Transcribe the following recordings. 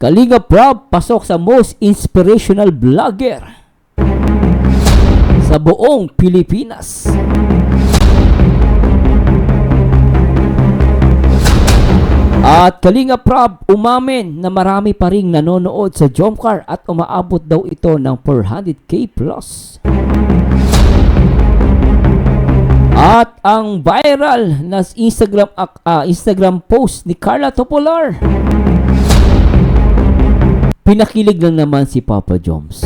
Kalinga Prab pasok sa most inspirational vlogger sa buong Pilipinas. At Kalinga Prab umamin na marami pa ring nanonood sa Jomcar at umaabot daw ito ng 400k plus. At ang viral na Instagram post ni Carla Topolar, pinakilig lang naman si Papa Joms.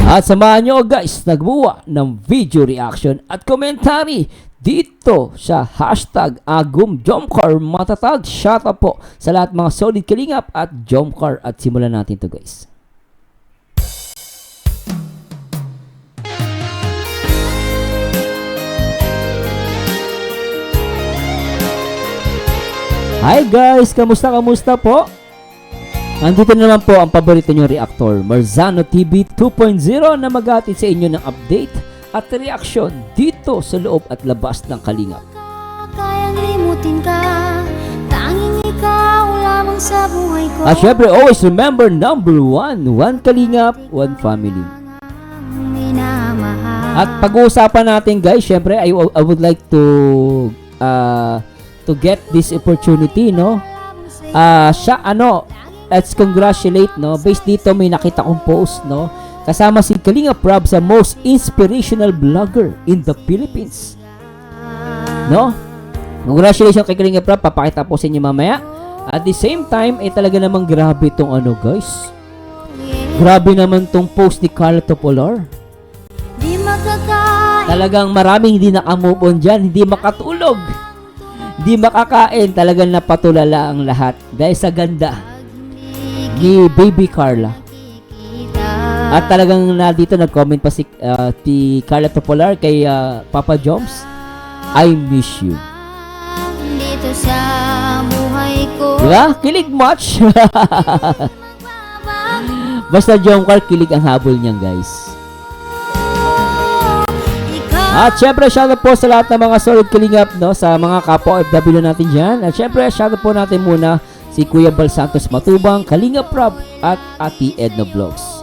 At samahan nyo guys, nagbuwa ng video reaction at commentary dito sa hashtag AgumJomcar matatag. Shout out po sa lahat mga solid kalingap at Jomcar at simulan natin to guys. Hi guys, kamusta po? Nandito naman po ang paborito nyong reactor, Marzano TV 2.0 na maghatid sa inyo ng update at reaction dito sa loob at labas ng Kalingap. Kayang limutin ka, tanging ikaw lamang sa buhay ko. At syempre, always remember number one Kalingap, one family. At pag-uusapan natin guys, syempre, I would like to get this opportunity, no? Let's congratulate, no? Based dito may nakita kong post, no? Kasama si Kalinga Prab sa most inspirational vlogger in the Philippines. No? Congratulations kay Kalinga Prab. Papakita po sa inyo mamaya. At the same time, talaga namang grabe itong guys. Grabe naman tong post ni Carla Topolar. Talagang maraming hindi nakamove on dyan. Hindi makatulog. Hindi makakain. Talagang napatulala ang lahat. Dahil sa ganda ni Baby Carla. At talagang dito nag-comment pa si Carla Topolar kay Papa Joms, I miss you. Dito sa buhay ko. Diba? Kilig much. Basta Jomcar, kilig ang habol niyan guys. At syempre, shoutout po sa lahat ng mga solid kalingap, no? Sa mga kapwa OFW natin dyan. At syempre, shoutout po natin muna si Kuya Bal Santos Matubang, Kalinga Prab at Ate Edna Vlogs.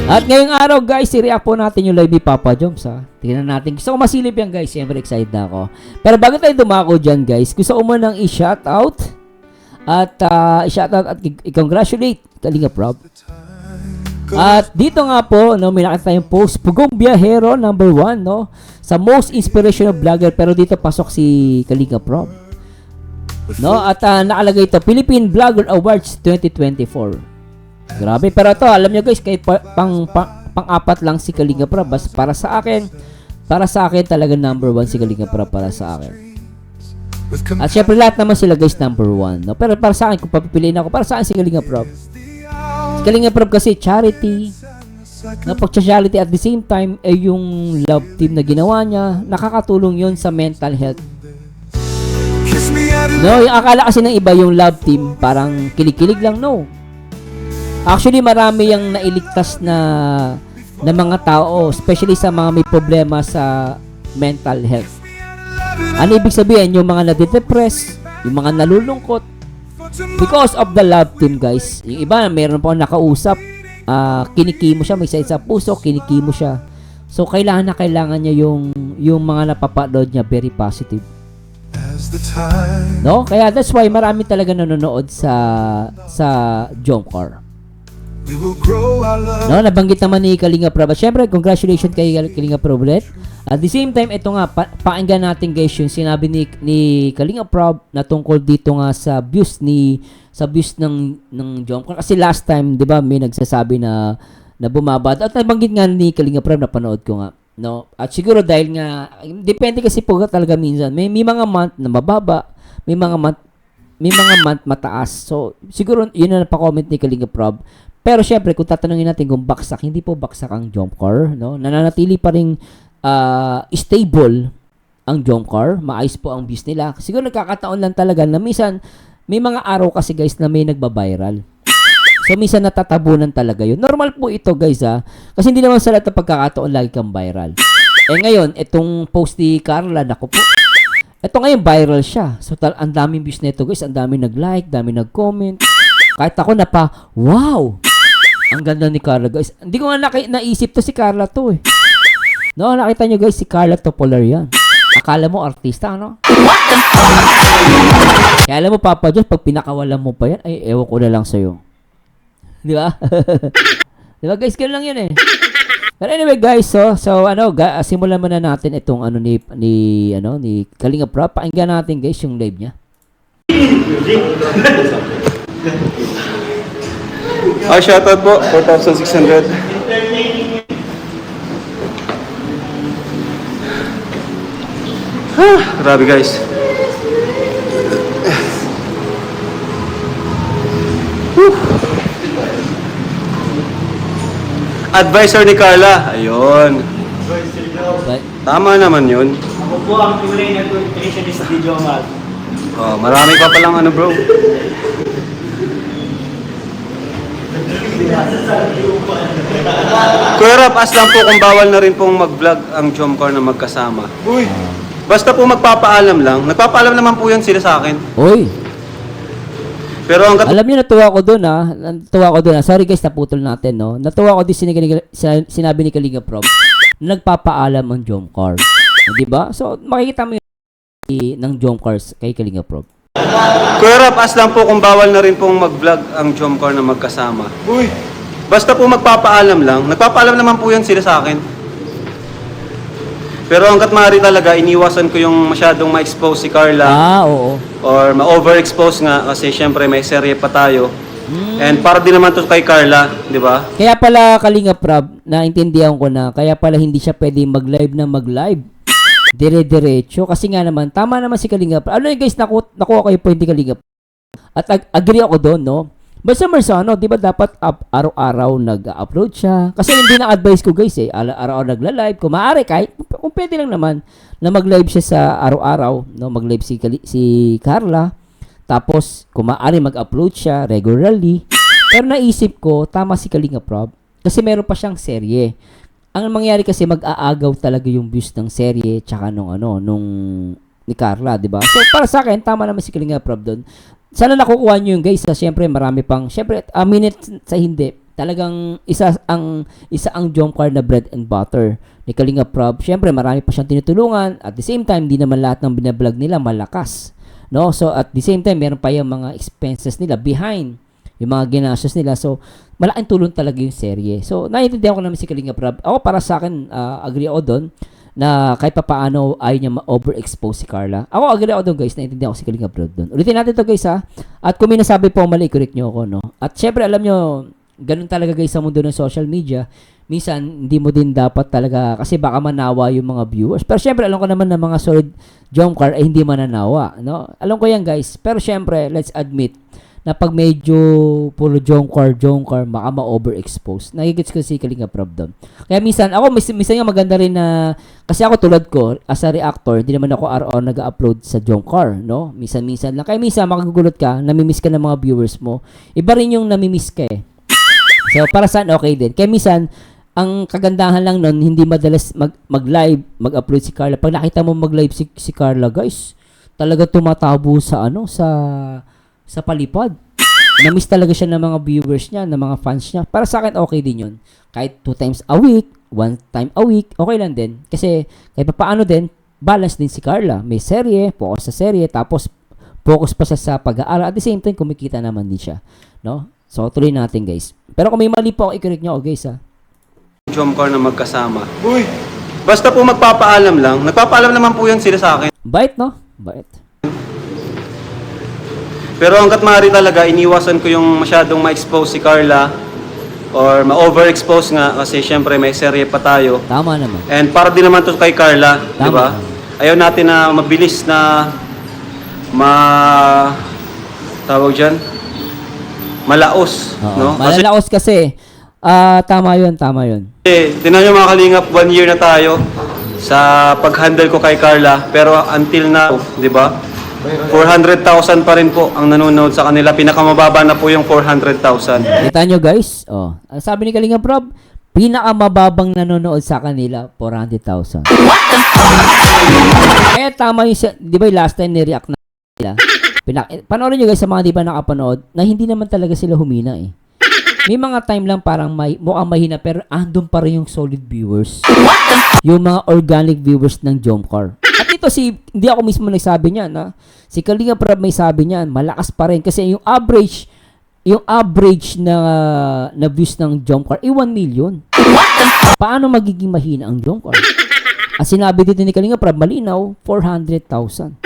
At ngayong araw guys, i-react po natin yung live ni Papa Joms ha. Tingnan natin. Gusto ko masilip yan guys, siyempre excited na ako. Pero bago tayo dumako dyan guys, gusto ko munang i-shoutout at i-shoutout at i-congratulate Kalinga Prab. At dito nga po, no, may nakita tayong post, Pugong Biyahero number 1, no, sa most inspirational vlogger, pero dito pasok si Kalinga Prab. No, at nakalagay ito Philippine Vlogger Awards 2024. Grabe, pero ito alam nyo guys, kahit pang-apat lang si Kalinga Prab, para sa akin talaga number 1 si Kalinga Prab para sa akin. At syempre lahat naman sila guys number 1, no? Pero para sa akin, kung papipiliin ako, para sa akin si Kalinga Prab. Si Kalinga Prab kasi charity, napag-charity at the same time yung love team na ginawa niya, nakakatulong yon sa mental health. No, yung akala kasi ng iba yung love team parang kilig-kilig lang, no. Actually marami yung nailigtas na mga tao, especially sa mga may problema sa mental health. Ano ibig sabihin? Yung mga nade-depress, yung mga nalulungkot because of the love team guys. Yung iba meron pa nakausap, kinikimo siya, may sakit sa puso, kinikimo siya. So kailangan niya yung mga napapanood niya very positive. No? Kaya that's why marami talaga nanonood sa Jomcar. No, nabanggit naman ni Kalinga Prab. Syempre, congratulations kay Kalinga Prab ulit. At the same time, ito nga, pakinggan natin guys yung sinabi ni Kalinga Prab na tungkol dito nga sa views ng Jomcar. Kasi last time, di ba, may nagsasabi na bumaba. At nabanggit nga ni Kalinga Prab, napanood ko nga. No? At siguro dahil nga, depende kasi po talaga minsan. May mga month na mababa, may mga month mataas. So, siguro yun na pa-comment ni Kalinga Prab. Pero syempre, kung tatanungin natin kung baksak, hindi po baksak ang Jomcar, no? Nananatili pa ring stable ang Jomcar. Maayos po ang views nila. Siguro nagkakataon lang talaga na minsan, may mga araw kasi guys na may nagba-viral. So, minsan natatabunan talaga yun. Normal po ito, guys, ha. Kasi hindi naman sa lahat ng pagkakataon lagi kang viral. Eh ngayon, itong post ni Carla, naku po. Ito ngayon, viral siya. So, ang daming views nito guys. Ang daming nag-like, daming nag-comment. Kahit ako na pa, wow! Ang ganda ni Carla guys. Hindi ko nga naisip to si Carla to eh. No, nakita nyo guys, si Carla Topolar yan. Akala mo artista, ano? Kaya alam mo, Papa Diyos, pag pinakawalan mo pa yan, ay, ewan ko na lang sa'yo. Di ba? Di ba guys, ganun lang yan eh. But anyway guys, so ano, simulan muna natin itong ano ni Kalinga Prab. Pakinggan natin guys yung live niya. Shoutout po, 4,600. Grabe guys. Advisor ni Carla. Ayun. But, Tama naman yun. Ako po ang tunay na nutritionist ni Jomar. Oh, marami pa palang ano bro. Kuya Rap, as lang po kung bawal na rin pong mag-vlog ang Jomcar na magkasama. Uy! Basta po magpapaalam lang. Nagpapaalam naman po yan sila sa akin. oy, Pero hanggat alam niyo natuwa ko doon ah. Natuwa ko doon ah. Sorry guys, naputol natin no. Natuwa ko din sinabi ni Kalinga Prab na nagpapaalam ang Jomcar. Di ba? So, makikita mo yung ng Jomcars kay Kalinga Prab. Kuya Rap, as lang po kung bawal na rin pong mag-vlog ang Jomcar na magkasama. Uy! Basta po magpapaalam lang. Nagpapaalam naman po yan sila sa akin. Pero hanggat maaari talaga, iniwasan ko yung masyadong ma-expose si Carla. Ah, oo. Or ma-overexpose nga kasi syempre may serye pa tayo. And para din naman to kay Carla, di ba? Kaya pala Kalinga Prab, naintindihan ko na, kaya pala hindi siya pwedeng mag-live na mag-live. Dire-diretso. Kasi nga naman, tama naman si Kalinga Prab. Ano yun guys, nakuha ko yung point ni Kalinga Prab. At agree ako doon, no? Basta Marsano, di ba dapat araw-araw nag-upload siya? Kasi hindi na advice ko guys eh. Araw-araw nagla-live. Kung maaari kahit, kung pwede lang naman, na mag-live siya sa araw-araw, no? Mag-live si Carla. Tapos, kung maaari mag-upload siya regularly. Pero naisip ko, tama si Kalinga Prab. Kasi meron pa siyang serye. Ang mangyari kasi mag-aagaw talaga yung views ng serye tsaka nung ni Carla, di ba? So, para sa akin, tama naman si Kalinga Prab doon. Sana nakukuha nyo yung guys. Siyempre, marami pang, siyempre, a minute sa hindi. Talagang isa ang Jomcar na bread and butter ni Kalinga Prab. Siyempre, marami pa siyang tinutulungan. At the same time, di naman lahat ng binablog nila malakas. No? So, at the same time, meron pa yung mga expenses nila behind yung mga ginastos nila. So, malaking tulong talaga yung serye. So, naiintindihan ko naman si Kalinga Prab. Ako, para sa akin, agree ako doon na kahit pa paano ayaw niya ma-overexpose si Carla. Ako, agree ako doon guys. Naiintindihan ko si Kalinga Prab doon. Ulitin natin to guys ha. At kung may nasabi po mali, correct nyo ako, no? At syempre, alam nyo, ganun talaga guys sa mundo ng social media. Minsan, hindi mo din dapat talaga, kasi baka manawa yung mga viewers. Pero syempre, alam ko naman na mga solid Jomcar ay hindi mananawa, no? Alam ko yan guys. Pero syempre, let's admit, na pag medyo puro Jomcar, baka ma-overexpose. Nagigits ko si Kalinga Prab doon. Kaya minsan, ako, minsan nga maganda rin na, kasi ako tulad ko, as a reactor, hindi naman ako araw-araw nag-upload sa Jomcar, no? Minsan-minsan lang. Kaya minsan, makagugulot ka, namimiss ka ng mga viewers mo. Iba rin yung namimiss ka eh. So, para saan, okay din. Kaya minsan, ang kagandahan lang nun, hindi madalas mag-live, mag-upload si Carla. Pag nakita mo mag-live si Carla, guys, talaga tumatabo sa sa palipad. Na-miss talaga siya ng mga viewers niya, ng mga fans niya. Para sa akin, okay din yun. Kahit 2 times a week, 1 time a week, okay lang din. Kasi, kahit paano din, balance din si Carla. May serye, focus sa serye, tapos focus pa siya sa pag-aaral. At the same time, kumikita naman din siya. No? So, tuloy natin, guys. Pero kung may mali po, i-correct nyo, guys, ha? Jomcar na magkasama. Uy! Basta po magpapaalam lang. Nagpapaalam naman po yan sila sa akin. Bait, no? Bait. Pero hanggat maaari talaga, iniwasan ko yung masyadong ma-expose si Carla. Or ma-overexpose nga kasi syempre may serye pa tayo. Tama naman. And para din naman to kay Carla, di ba? Tama. Ayaw natin na mabilis na tawag dyan, malaos, Oo. no? Kasi Malalaos kasi. Tama yun. tinan nyo mga kalingap, 1 year na tayo sa pag-handle ko kay Carla. Pero until now, di ba? 400,000 pa rin po ang nanonood sa kanila. Pinakamababa na po yung 400,000. Kita nyo guys, sabi ni Kalinga Prab, Pinakamababang nanonood sa kanila, 400,000. Kaya tama yung, di ba yung last time ni-react na nila? Panoorin nyo guys sa mga di ba nakapanood na hindi naman talaga sila humina eh. May mga time lang parang mukhang mahina pero andun pa rin yung solid viewers. Yung mga organic viewers ng Jomcar. At ito hindi ako mismo nagsabi niyan ha. Si Kalinga Prab may sabi niyan, malakas pa rin kasi yung average na views ng Jomcar 1 million. Paano magiging mahina ang Jomcar? At sinabi dito ni Kalinga Prab, malinaw, 400,000.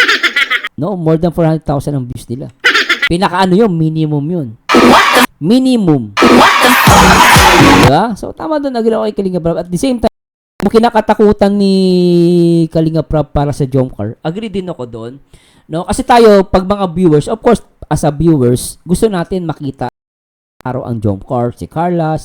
No, more than 400,000 ang views nila. Pinakaano yun, minimum yun. Minimum. Diba? So, tama doon, agree ako kay Kalinga Prab. At the same time, kung kinakatakutan ni Kalinga Prab para sa Jomcar, agree din ako doon. No? Kasi tayo, pag mga viewers, of course, as a viewers, gusto natin makita araw ang Jomcar, si Carla,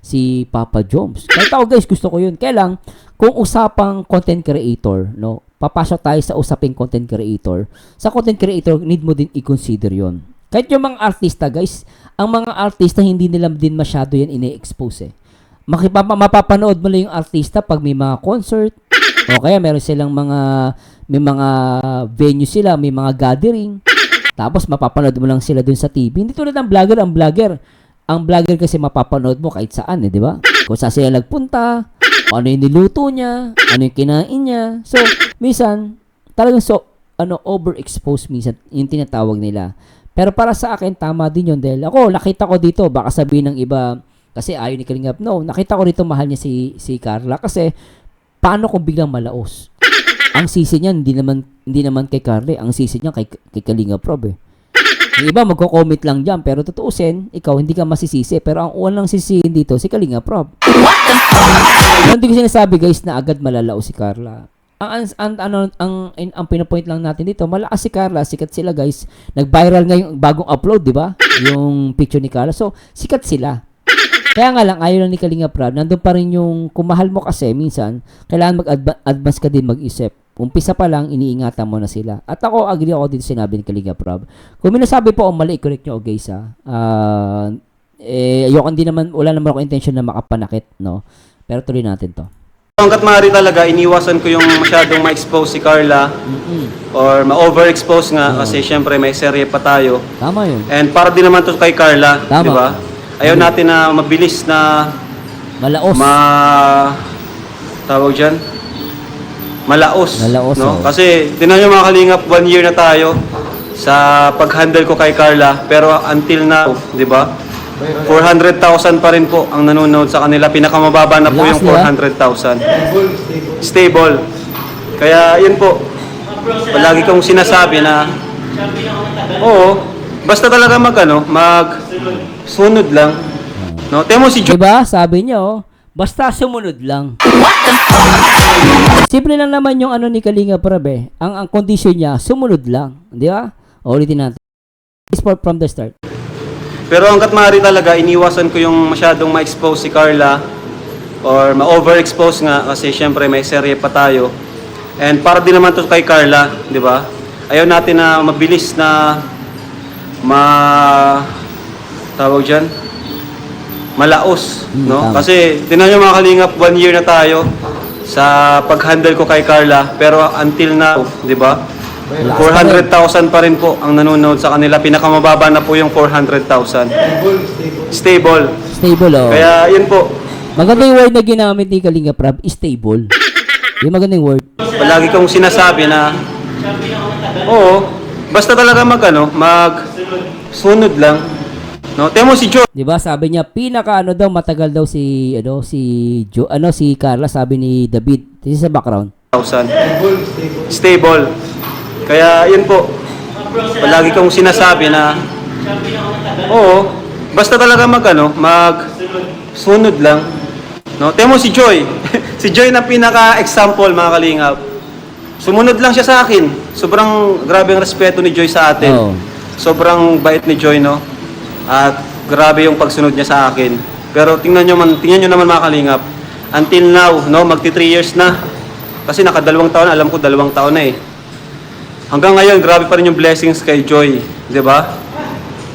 si Papa Joms. Kahit ako guys, gusto ko yun. Kaya lang, kung usapang content creator, no, papasok tayo sa usaping content creator. Sa content creator, need mo din i-consider yon. Kahit yung mga artista, guys, ang mga artista, hindi nila din masyado yan ine-expose eh. Mapapanood mo lang yung artista pag may mga concert, o kaya meron silang may mga venue sila, may mga gathering, tapos mapapanood mo lang sila dun sa TV. Hindi tulad ng vlogger, ang vlogger kasi mapapanood mo kahit saan eh, di ba? Kung saan sila nagpunta, ano yung niluto niya, ano yung kinain niya. So, minsan, talagang overexposed minsan, yung tinatawag nila. Pero para sa akin, tama din yun dahil ako, nakita ko dito, baka sabihin ng iba, kasi ayaw ni Kalingap, no, nakita ko dito mahal niya si Carla kasi paano kung biglang malaos? Ang sisi niya, hindi naman kay Carla, ang sisi niya kay Kalingap Rob eh. Yung iba magko-comment lang dyan, pero tutuusin, ikaw hindi ka masisisi, pero ang unang sisihin dito, si Kalingap Rob. Hindi ko sinasabi guys na agad malalao si Carla. Ang pinapoint lang natin dito, malakas si Carla, sikat sila guys. Nag-viral nga yung bagong upload, di ba? Yung picture ni Carla. So, sikat sila. Kaya nga lang, ayaw lang ni Kalingap Rob, nandun pa rin yung, kung mahal mo kasi, minsan, kailangan mag-advance ka din mag-isip. Umpisa pa lang, iniingatan mo na sila. At ako, agree ako dito sinabi ni Kalingap Rob. Kung minasabi po, mali, correct nyo, guys ha. Ayoko hindi naman, wala naman ako intention na makapanakit, no? Pero tuloy natin to. Hanggat maaari talaga, iniwasan ko yung masyadong ma-expose si Carla or ma-overexpose nga kasi syempre may serye pa tayo. Tama yun. And para din naman to kay Carla, Tama. di ba? Ayaw natin na mabilis na Malaos. tawag dyan? Malaos. Malaos, no? oh. Kasi, tinan nyo mga kalingap, 1 year na tayo sa pag-handle ko kay Carla. Pero until now, di ba? 400,000 pa rin po ang nanonood sa kanila. Pinakamababa na po yung 400,000. Stable. Kaya, yun po. Palagi kong sinasabi na, oo, basta talaga sunod lang. No? Temo si Joe. Diba? Sabi niya, oh, basta sumunod lang. Simple lang naman yung ano ni Kalingap Rob eh. Ang condition niya, sumunod lang. Di ba? Ulitin natin. Sport from the start. Pero hanggat maaari talaga, iniwasan ko yung masyadong ma-expose si Carla or ma-overexpose nga kasi syempre may serye pa tayo. And para din naman to kay Carla, di ba? Ayaw natin na mabilis na tawag dyan? Malaos, no? Tama. Kasi, tinan nyo mga kalingap, 1 year na tayo sa pag-handle ko kay Carla. Pero until now, di ba? 400,000 pa rin po ang nanonood sa kanila. Pinakamababa na po yung 400,000. Stable. Stable, oh. Kaya, yun po. Maganda yung word na ginamit ni Kalingap Rob, stable. Yung magandang word. Palagi kong sinasabi na, oo, basta talaga sunod lang. No, temo si Joe. 'Di ba? Sabi niya matagal daw si Carla, sabi ni David. This is sa background. Stable. Kaya yun po. Palagi kong sinasabi na oo, basta talaga sunod lang. No, temo si Joy. Si Joy na pinaka-example mga kalingap. Sumunod lang siya sa akin. Sobrang grabe ang respeto ni Joy sa atin. Oh. Sobrang bait ni Joy, no? At grabe yung pagsunod niya sa akin. Pero tingnan nyo naman mga kalingap. Until now, no, magti 3 years na. Kasi naka2 taon, alam ko 2 taon na eh. Hanggang ngayon, grabe pa rin yung blessings kay Joy, 'di ba?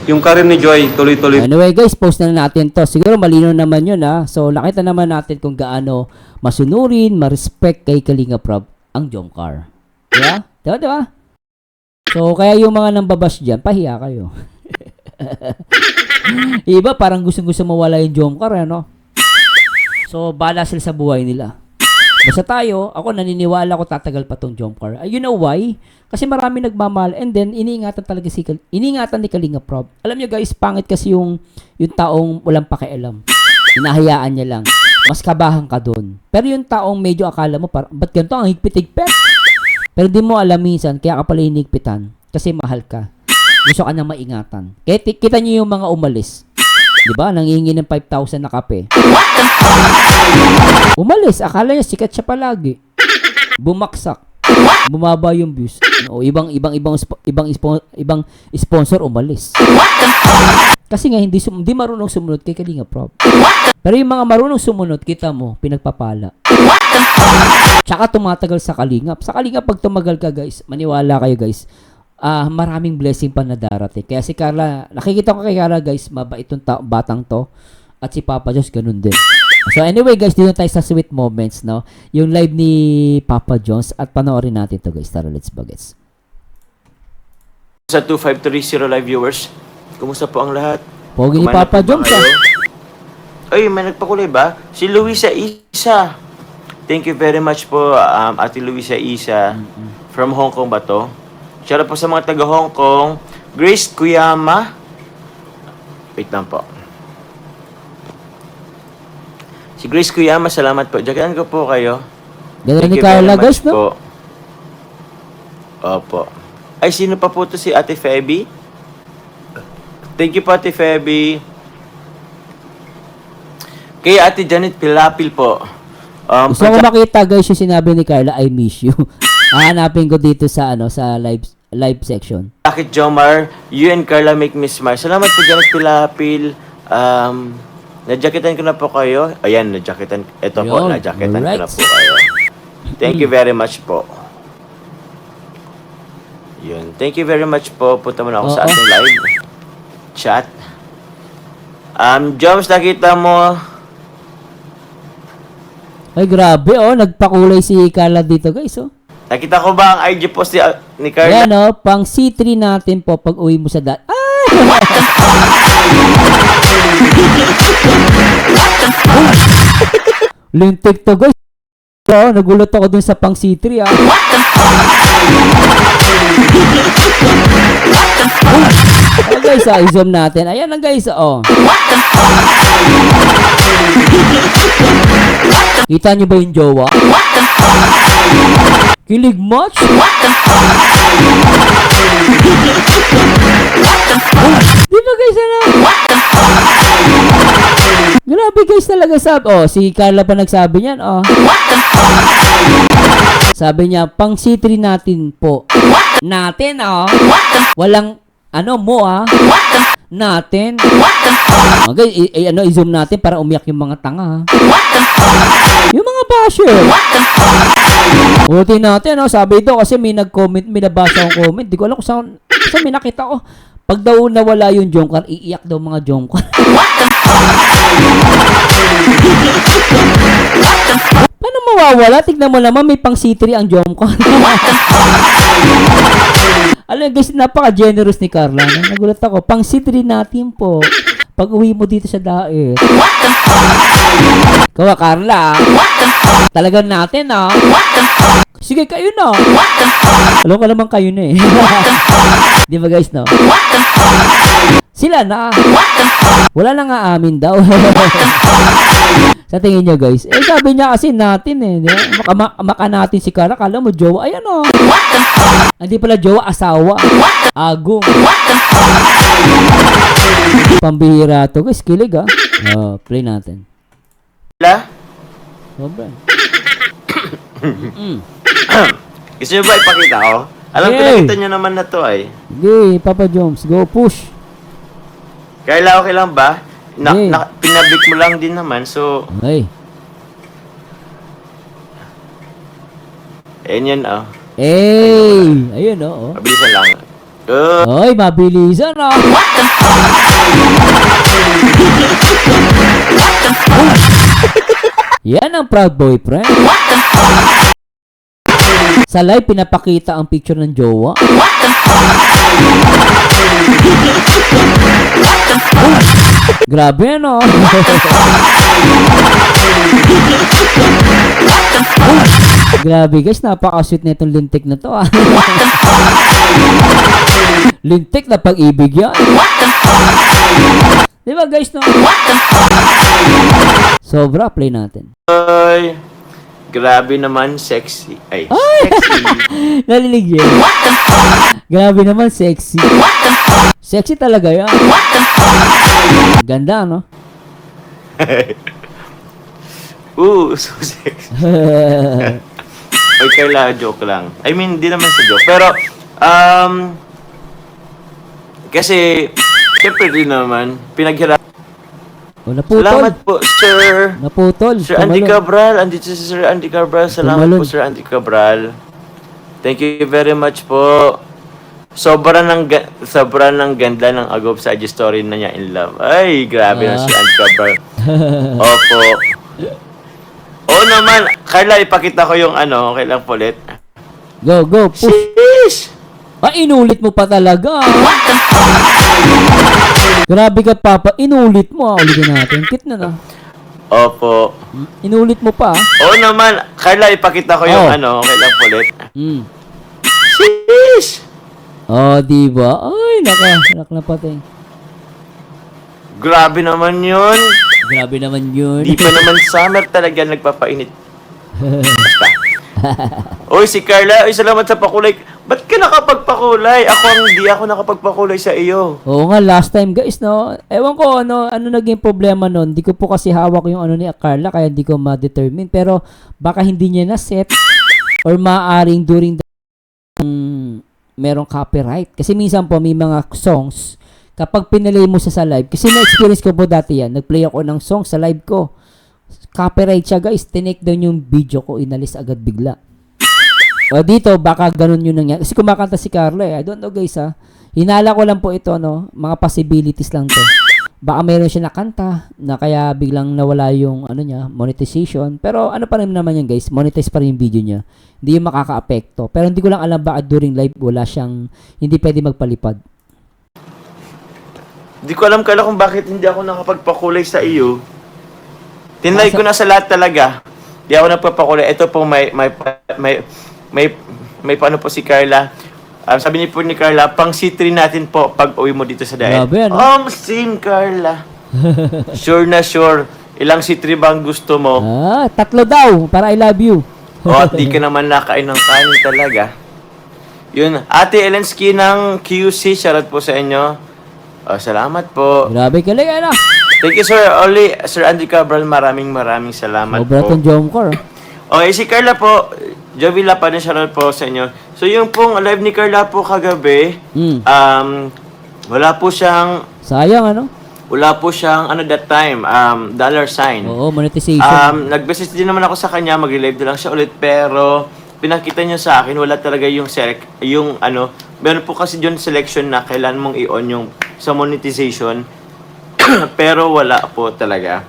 yung career ni Joy, tuloy-tuloy Anyway guys, post na natin to. Siguro malino naman yun ha. So nakita naman natin kung gaano masunurin, ma-respect kay Kalinga Prab ang Jomcar. Diba? Diba? So kaya yung mga nambabash dyan, pahiya kayo. Iba parang gusto mawala yung Jomcar, ano? So bala sila sa buhay nila. Basta tayo, ako naniniwala ko tatagal pa tong Jomcar. You know why? Kasi marami nagmamahal and then iniingatan ni Kalinga Prab. Alam niyo guys, pangit kasi yung taong walang pakialam. Hinahayaan niya lang. Mas kabahan ka doon. Pero yung taong medyo akala mo, ba't ganito ang higpit-higpit? Pero di mo alam minsan, kaya ka pala hinigpitan. Kasi mahal ka. Gusto ka nang maingatan. Kaya kita niyo yung mga umalis. Diba? Nangihingi ng 5,000 na kape. Umalis. Akala niya sikat siya palagi. Bumaksak. Bumaba yung views. O, ibang sponsor umalis. Kasi nga hindi marunong sumunod kay Kalinga Prab. Pero yung mga marunong sumunod, kita mo, pinagpapala. Tsaka tumatagal sa Kalingap. Sa Kalingap, pag tumagal ka guys, maniwala kayo guys, maraming blessing pa na darating. Kaya si Carla, nakikita ko kay Carla guys, mabait itong batang to. At si Papa Jones, ganun din. So anyway guys, dito tayo sa sweet moments, no? Yung live ni Papa Jones at panoorin natin to guys. Tara, let's bagets. Sa 2530 live viewers, kumusta po ang lahat? Pogi ni Kumain na Papa po ba Jones, kayo? Ay, may nagpakulay ba? Si Luisa Isa. Thank you very much po, Ate Luisa Isa. From Hong Kong ba to? Shout out po sa mga taga Hong Kong. Grace Kuyama. Wait lang po. Si Grace Kuyama, salamat po. Diyan ko po kayo. Ganun ni Thank you Carla very guys, much no? po. Opo. Ay, sino pa po to si Ate Feby? Thank you po, Ate Feby. Kay Ate Janet Pilapil po. Gusto ko makita guys yung sinabi ni Carla, I miss you. Hahanapin ko dito sa sa live section. Bakit Jomar, you and Carla make me smile. Salamat po, Janet Pilapil. Nadjaketan ko na po kayo. Ayan, nadjaketan. Ito po, Yun, nadjaketan ko alright. na po kayo. Thank you very much po. Yun. Thank you very much po. Punta mo na ako sa Oo. ating live chat. Joms, nakita mo. Ay grabe oh, nagpakulay si Carla dito guys oh. Nakita ko ba ang IG post ni Carla? Ayan oh, pang C3 natin po pag uwi mo sa Lintik to guys. Oh, nagulat ako dun sa pang C3 ah. Oh guys, i-zoom natin. Ayan lang guys, oh. Kita nyo ba yung jowa? Kilig much? Di ba guys, ano? Grabe guys talaga sabi. Oh, si Carla pa nagsabi niyan, oh. Sabi niya, pang C3 natin po. Natin, oh. Walang, mo, ah. Natin. Okay, i-zoom natin para umiyak yung mga tanga, ha. Yung mga basher. Ulitin natin, oh. Sabi ito, kasi may nag-comment, may nabasa akong comment. Di ko alam kung saan may nakita ko. Pag daw nawala yung Jomcar, iiyak daw mga Jomcar. Paano mawawala? Tignan mo naman, may pang C3 ang Jomcar. Alam guys, napaka-generous ni Carla. Nagulat ako. Pang C3 natin po. Pag uwi mo dito sa daet. Kawa, Carla. Talagang natin, ah. Sige, kayo na. Alam ko naman kayo na eh. Di ba guys, no? Sila na. Wala na nga amin daw. Sa tingin nyo guys. Eh sabi niya kasi natin eh. Di ba? Maka natin si Carla. Kala mo jowa. Ayan o. Hindi pala jowa, asawa. Agong. Pambihira to guys. Kilig ah. Oh, play natin. Carla? Sobra. Gusto nyo ba ipakita ko? Alam ko Hey! nakita nyo naman na to ay. Sige, Papa Jones. Go, push. Carla, okay lang ba? Hey! Pinablik mo lang din naman, so... Okay. Ayan yan, oh. Hey! Ayun oh. Mabilisan lang. Oy, mabilisan ah. Yan ang proud boyfriend. Sa live, pinapakita ang picture ng jowa. Grabe, no? Grabe, guys. Napaka-sweet na itong lintik na to, ah. Lintik na pag-ibig yan. Di ba, guys, no? Sobra, play natin. Ay, grabe naman, sexy. Ay, sexy. Nalilig yun. Grabe naman, sexy. Sexy talaga yan. Ganda, no? So sexy. Oy, Carla, joke lang. I mean, di naman sa joke. Pero, kasi, syempre din naman, pinaghirap. Oh, naputol. Salamat po, sir. Naputol. Sir Andy Tumalon. Cabral. Andito si Sir Andy Cabral. Salamat Tumalon. po, Sir Andy Cabral. Thank you very much po. Sobrang ng ganda ng agop sa IG story na niya in love. Ay, grabe na si Andy Cabral. Opo. Oo naman. Carla, ipakita ko yung ano. Okay lang po ulit. Go, go. Push. Sheesh! Inulit mo pa talaga. Grabe ka, Papa. Inulit mo. Ulitin natin. Kit na na. Opo. Inulit mo pa. Oo naman. Carla, ipakita ko yung Oh. ano. Okay lang po ulit. Sheesh! Oh, diba? Ay, nak na patay. Grabe naman yun. Grabe naman yun. Di pa naman summer talaga nagpapainit. Basta. Oy, si Carla, oy, salamat sa pakulay. Ba't ka nakapagpakulay? Hindi ako nakapagpakulay sa iyo. Oo nga, last time guys, no? Ewan ko, ano naging problema nun. Hindi ko po kasi hawak yung ano ni Carla, kaya hindi ko ma-determine. Pero, baka hindi niya na-set or maaaring during the merong copyright. Kasi minsan po, may mga songs, kapag pinalay mo sa live, kasi na-experience ko po dati yan, nag-play ako ng song sa live ko. Copyright siya guys, tinake down yung video ko, inalis agad bigla. O dito, baka ganun yun nangyari. Kasi kumakanta si Carla eh. I don't know guys ha. Hinala ko lang po ito, no? Mga possibilities lang to. Baka meron siya nakanta na kaya biglang nawala yung ano niya, monetization. Pero ano pa rin naman yan guys, monetize pa rin yung video niya. Hindi yung makaka-apekto. Pero hindi ko lang alam ba during live wala siyang, hindi pwede magpalipad. Hindi ko alam kala kung bakit hindi ako nakapagpakulay sa iyo. Tinlay ko na sa lahat talaga. Di ako nagpapakulay. Ito po may paano po si Carla. Sabi niyo po ni Carla, pang C3 natin po pag uwi mo dito sa daet. Grabe, ano? Sim Carla. Sure na sure. Ilang C3 bang gusto mo? 3 daw, para I love you. O at di ka naman nakain ng kanin talaga. Yun. Ate Elensky ng QC, shoutout po sa inyo. Salamat po. Grabe galing ano. Thank you, Sir Sir Andy Cabral, maraming salamat Sobra po. tong Jomcar. Okay, si Carla po, Jovila pa rin shoutout po sa inyo. So, yung pong live ni Carla po kagabi, wala po siyang, Sayang ano? that time, dollar sign. Oo, monetization. Nag-message din naman ako sa kanya, mag-live na lang siya ulit, pero pinakita niya sa akin, wala talaga yung meron po kasi yun selection na kailan mong i-on yung sa monetization, pero wala po talaga.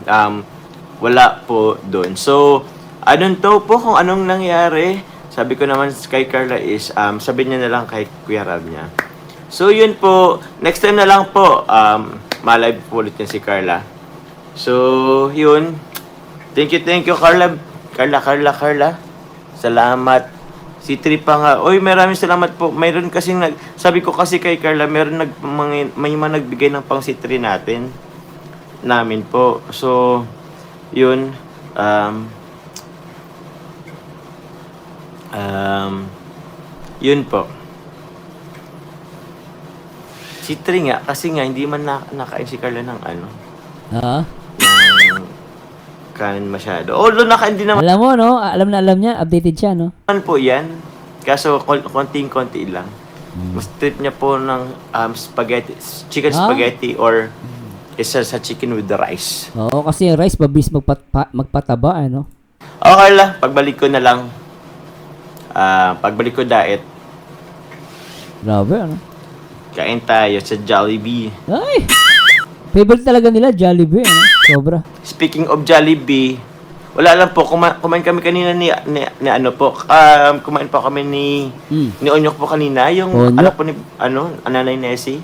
Wala po doon. So, I don't know po kung anong nangyari. Sabi ko naman kay Carla is, sabi niya na lang kay Kuya Rab niya. So, yun po. Next time na lang po, ma-live po ulit yan si Carla. So, yun. Thank you, Carla. Carla. Salamat. Si Tri pa nga. Oy, maraming salamat po. Mayroon kasing sabi ko kasi kay Carla, may mga nagbigay ng pang si Tri namin po. So, yun. Yun po. Si Tri nga, kasi nga, hindi man nakain si Carla ng Ha? ng kanin masyado. Although nakain din naman Alam mo no, alam niya, updated siya no. po yan. Kaso, konting-konti lang. Mas trip niya po ng chicken spaghetti or isa sa chicken with the rice. Oo, kasi yung rice mabilis magpataba ano. Okay lang, pagbalik ko na lang. Pagbalik ko diet. Grabe ano. Kain tayo sa Jollibee. Ay! Favorite talaga nila, Jollibee, ano? Sobra. Speaking of Jollibee, wala lang po, kumain kami kanina ni ano po, kumain po kami ni Onyok po kanina, yung Onyok? anak po ni, Nanay Nessie.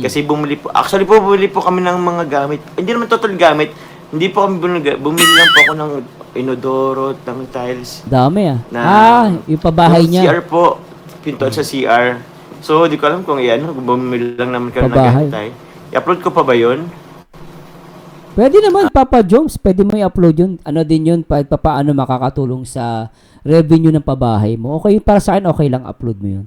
Kasi bumili po kami ng mga gamit. Hindi naman total gamit, hindi po kami bumili lang po ako ng inodoro, ng tiles. Dami ah. Na- Yung pabahay Yung niya. CR po, pintuan sa CR. So, di ko alam kung iyan, bumili lang naman kami ng Pabahay. gamit tayo. I-upload ko pa ba yun? Pwede naman, Papa Joms. Pwede mo i-upload yun. Ano din yun, paano makakatulong sa revenue ng pabahay mo. Okay, para sa akin, okay lang upload mo yun.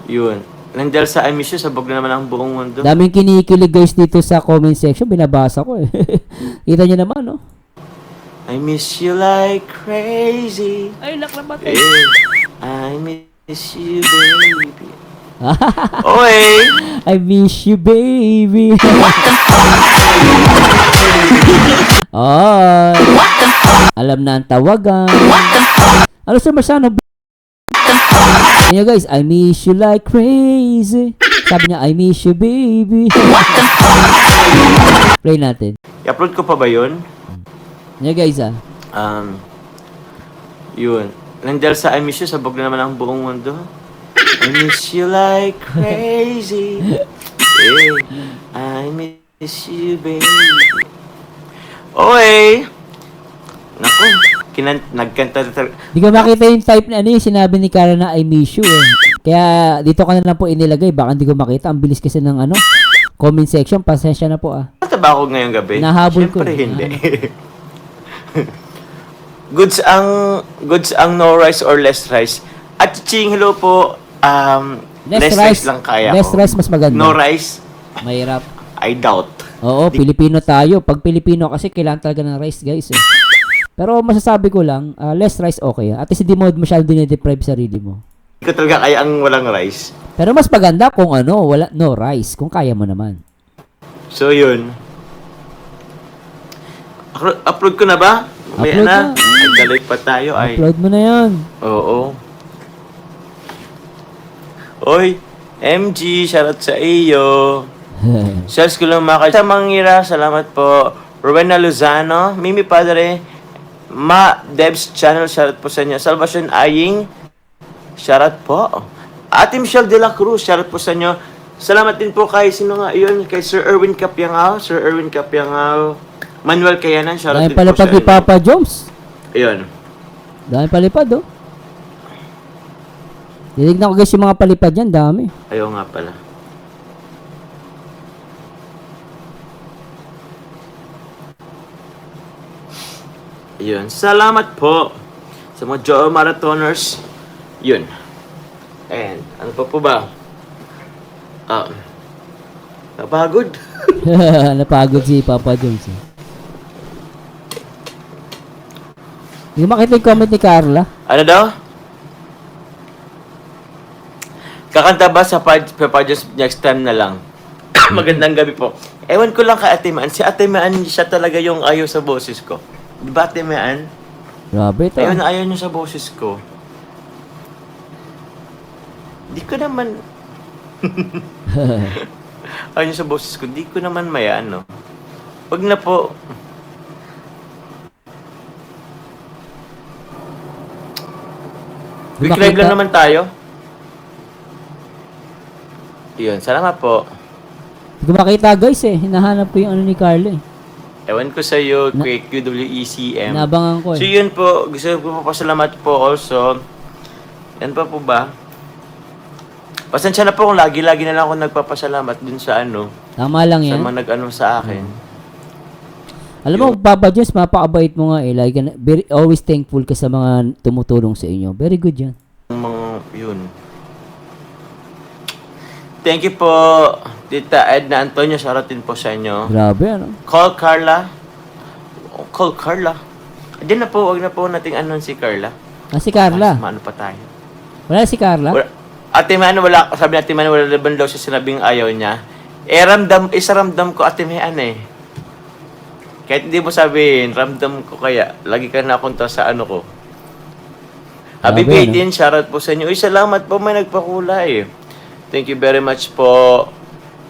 Yun. Nandiyan sa I miss you, sabog na naman ang buong mundo. Daming kinikilig guys dito sa comment section. Binabasa ko eh. Kita nyo naman, no? I miss you like crazy. Ay, lak na Eh, I miss you, baby. Oy! I miss you, baby. Oh, alam na ang tawagan. Ano sa masano? Yan guys, I miss you like crazy. Sabi niya, I miss you, baby. Play natin. I-upload ko pa ba yun? Yan guys ah. Yun. Nandiyan sa I miss you, sabog na naman ang buong mundo. I miss you like crazy. Eh, I miss you, baby. Oy! Naku, nagkanta. Hindi ko makita yung type na ano yung sinabi ni Kara na I miss you eh. Kaya dito ka na lang po inilagay. Baka hindi ko makita. Ang bilis kasi ng ano, comment section. Pasensya na po ah. Mata ba ako ngayong gabi? Nahabol ko. Siyempre hindi. goods ang no rice or less rice. At ching hello po. Less rice lang kaya Less ko. rice mas maganda. No rice, Mahirap. I doubt. Oo, Pilipino tayo. Pag Pilipino kasi kailangan talaga ng rice guys eh. Pero masasabi ko lang, less rice okay ah. At least hindi mo masyadong dinedeprive sarili mo. Hindi ko talaga kaya ang walang rice. Pero mas maganda kung ano, wala no rice, kung kaya mo naman. So yun. Upload ko na ba? Mamaya Upload na. na. Ay, dalay pa tayo ay. Upload mo na 'yan. Oo. Oy, MG, shoutout sa iyo. Sales ko lang sa Mangira, salamat po. Rowena Lozano, Mimi Padre, Ma Debs Channel, shoutout po sa inyo. Salvation Aying, shoutout po. Ate Michelle De La Cruz, shoutout po sa inyo. Salamat din po kay sino nga yun, kay Sir Erwin Capiangao, Manuel Kayanan, shoutout Dahil din po palipad sa ni inyo. Papa Joms. Ayun. Dahil palipad oh. Tinignan ko guys yung mga palipad yan, dami. Ayaw nga pala. Yun. Salamat po sa mga Joe Marathoners. Yun. And, ano pa po ba? Napagod. Napagod si Papa Joms eh. Hindi ko makita yung comment ni Carla. Ano daw? Kakanta ba sa Papadyos next time na lang? Magandang gabi po. Ewan ko lang kay Ate Maan. Si Ate Maan, siya talaga yung ayaw sa boses ko. Di ba Ate Maan? Grabe ito. Ayaw na ayaw niyo sa boses ko. Di ko naman... ayaw niyo sa boses ko. Di ko naman maya, ano. Wag na po. Di Quick live makita. lang naman tayo. Yun, salamat po. Hindi ko makita guys eh. Hinahanap ko yung ano ni Carla eh. Ewan ko sa iyo, quick QWECM. Nabangan ko So eh. yun po, gusto ko po pasalamat po also. Yan pa po ba? Pasensya na po kung lagi-lagi na lang ako nagpapasalamat dun sa ano, Tama lang sa yan. mga nag-ano sa akin. Alam mo, Papa Joms, mapakabait mo nga eh. Like, always thankful ka sa mga tumutulong sa inyo. Very good yan. Mga, yun. Thank you po, Tita Edna Antonio, shoutout po sa inyo. Grabe ano. Call Carla. Oh, call Carla. Diyan na po, wag na po nating anon si Carla. Ah, si Carla. Maano pa tayo. Wala si Carla? Ate Mano, sabi ni Ate Mano, wala laban daw siya sinabing ayaw niya. Isa ramdam ko, Ate Mian eh. Kahit hindi mo sabihin, ramdam ko kaya, lagi ka napunta sa ano ko. Happy Grabe, birthday, shoutout po sa inyo. Uy, salamat po, may nagpakula eh. Thank you very much po.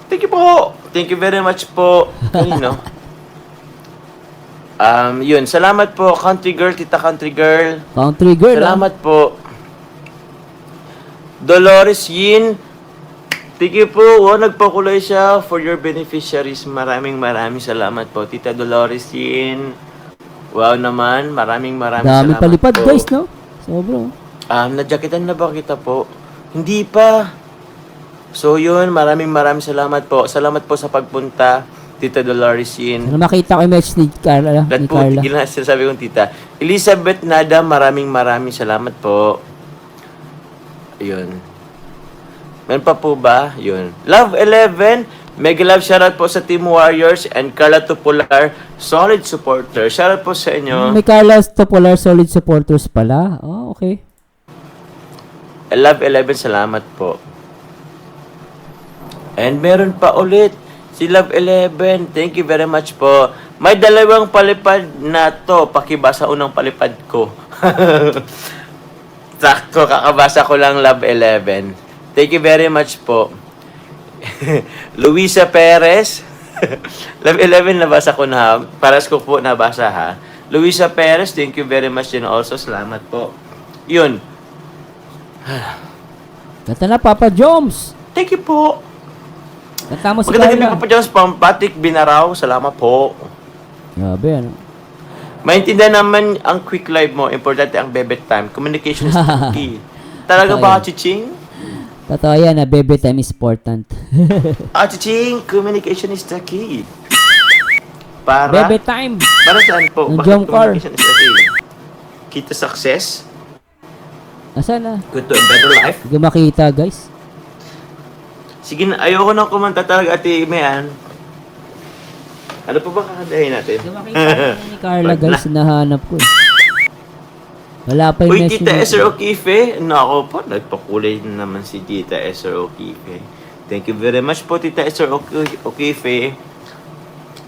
Thank you po. Thank you very much po. Kanino? Yun. Salamat po, Country Girl, Tita Country Girl. Country girl. Salamat po. Dolores Yin. Thank you po. Wow, nagpakulay siya for your beneficiaries. Maraming salamat po, Tita Dolores Yin. Wow naman. Maraming Dami salamat palipad po. guys, no? Sobra. Nadyakitan na ba kita po? Hindi pa. So yun, maraming salamat po. Salamat po sa pagpunta, Tita Dolores Yin. Ano makita ko yung message ni Carla? Lahat Ni po, Carla. tigil na sinasabi kong tita. Elizabeth Nada, maraming salamat po. Yun. Meron pa po ba? Yun. Love 11, mega love shoutout po sa Team Warriors and Carla Tupular, solid supporter. Shoutout po sa inyo. May Carla Topolar solid supporters pala. Oh, okay. Love 11, salamat po. And meron pa ulit si Love 11. Thank you very much po. May dalawang palipad na to. Pakibasa unang palipad ko. Sakto, kakabasa ko lang Love 11. Thank you very much po. Luisa Perez. Love 11, nabasa ko na. Paras ko po nabasa ha. Luisa Perez, thank you very much din also. Salamat po. Yun. Kata na, Papa Joms. Thank you po. Kata mo si Magandang gabi Carla. po po dyan sa Pampatik Binaraw. Salamat po. Grabe, ano? Maintindihan naman ang quick live mo. Importante ang bebet time. Communication is the key. Talaga Totoo ba, yan. Chiching? Totoo yan, na baby time is important. Chiching, communication is the key. Para? Baby time. Para saan po? Yung Bakit jump car. communication is the key? Kita success? Asan na? Good to a better life? Hindi ko makita, guys. Sige na, ayoko nang kumanta talaga, Ate Mayan. Ano pa ba kakandahin natin? Hindi ko makita ni Carla, guys. Nahanap ko. Wala pa yung Uy, message. Tita Esther O'Keefe. Nako po, nagpakulay na naman si Tita Esther O'Keefe. Thank you very much po, Tita Esther O'Keefe.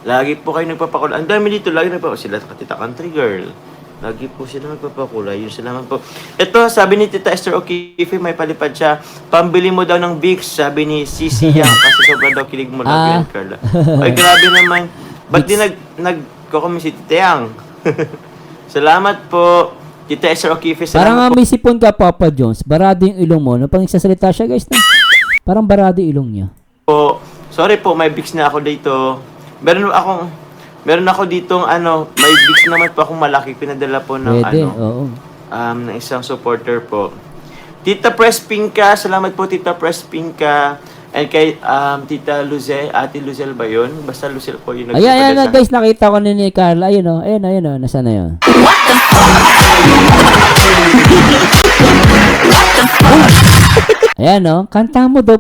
Lagi po kayo nagpapakulay. Ang dami dito, lagi nagpapakulay. Sila Tita Country Girl. Lagi po sila nagpapakulay. Yun salamat po. Ito, sabi ni Tita Esther O'Keefe, may palipad siya. Pambili mo daw ng Vicks, sabi ni Sisi Yang. Kasi sobrang daw kilig mo lang yan, Carla. Ay, grabe naman. Ba't di nagkukumin si Tita Yang? Salamat po. Tita Esther O'Keefe, Parang nga salamat po. may sipon ka, Papa Jones. Barado yung ilong mo. No? Pag nagsasalita siya, guys, na. Parang barado yung ilong niya. Sorry po, may Vicks na ako dito. Meron ako ditong may Vicks naman po akong malaki. Pinadala po ng Pwede, oo. ng isang supporter po. Tita Press Pinka, salamat po Tita Press Pinka. And kay Tita Luzel, Ate Luzel ba yun? Basta Luzel po yung Ayan, nagpapadala sa- guys, nakita ko na ni Carla. Ayun, oh. Ayun, oh. Nasaan na yun? Ayan, oh. Kanta mo daw.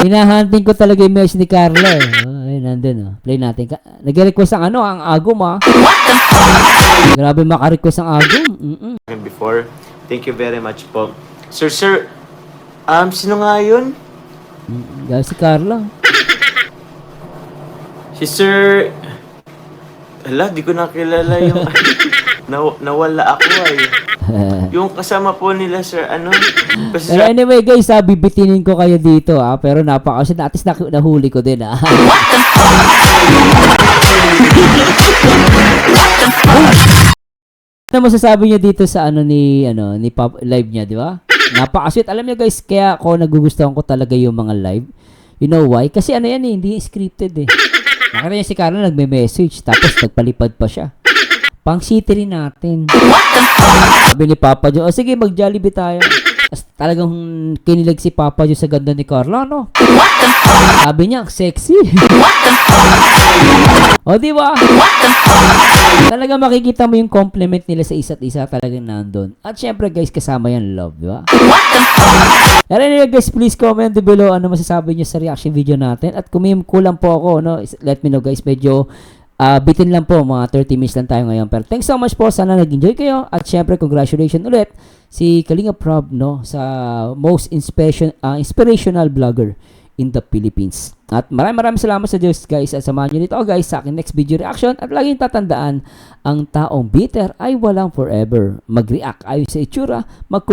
Hinahunting ko talaga yung message ni Carla, eh. Oh, ayun, nandun, oh. Play natin. Nag-request ang ang Agum, ah. Grabe maka-request ang Agum. before. Thank you very much po. Sir, sino nga yun? Dahil si Carla. Si Sir... Hala, di ko nakilala yung... nawala ako ay. Yung kasama po nila, Sir, Kasi Pero anyway guys, bibitinin ko kayo dito pero napaka-kasi at least nahuli ko din Ano masasabi niyo dito sa ni pop live niya, di ba? Napaka-sweet. Alam niyo guys, kaya ako nagugustuhan ko talaga yung mga live. You know why? Kasi yan hindi scripted eh. Nakita niya si Carla nagme-message tapos nagpalipad pa siya. Pang city rin natin. Sabi ni Papa Jo, sige mag-Jollibee tayo. Tapos talagang kinilig si Papa Jo sa ganda ni Carla, no? Sabi niya, sexy. O, di ba? Talaga makikita mo yung compliment nila sa isa't isa, talagang nandun. At syempre guys, kasama yan love, di ba? Pero anyway guys, please comment below ano masasabi niyo sa reaction video natin. At kung may kulang po ako, let me know guys, medyo bitin lang po, mga 30 minutes lang tayo ngayon. Pero thanks so much po, sana nag-enjoy kayo. At syempre, congratulations ulit si Kalinga Prob, sa most inspirational vlogger in the Philippines. At maraming salamat sa Diyos guys at samahan nyo nito guys sa aking next video reaction at laging tatandaan ang taong bitter ay walang forever. Mag-react ayon sa itsura,